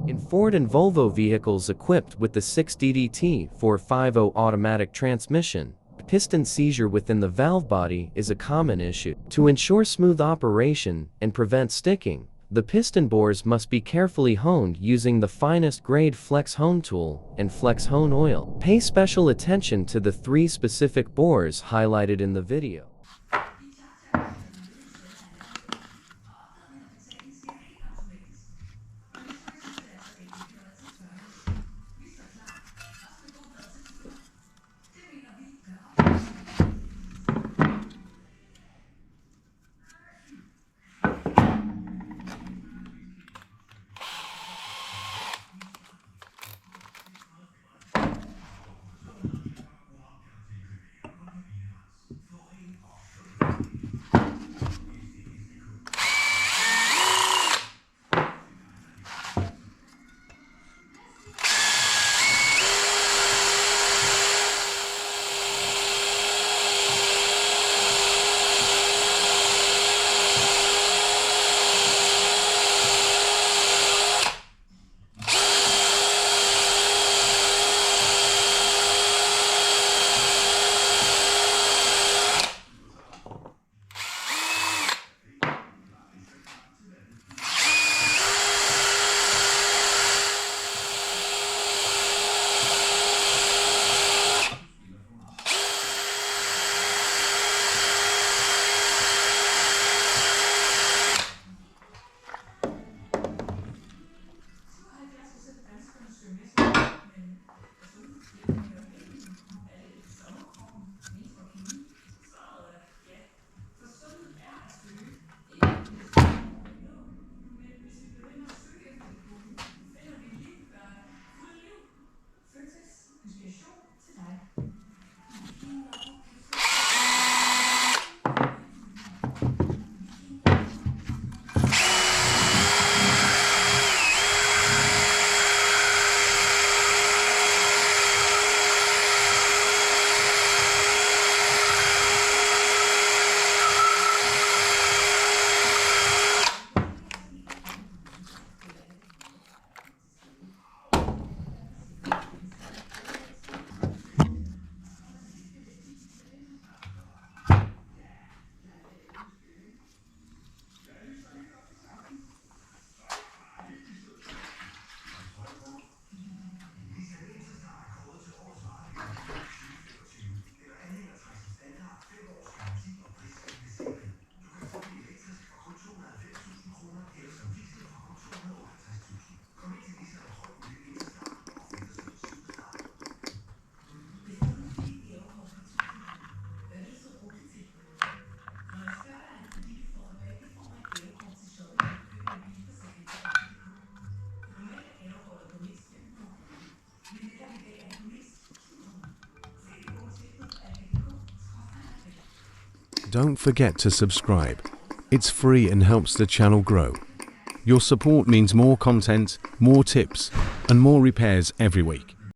In Ford and Volvo vehicles equipped with the 6DCT450 automatic transmission, piston seizure within the valve body is a common issue. To ensure smooth operation and prevent sticking, the piston bores must be carefully honed using the finest grade flex hone tool and flex hone oil. Pay special attention to the 3 specific bores highlighted in the video. Don't forget to subscribe. It's free and helps the channel grow. Your support means more content, more tips, and more repairs every week.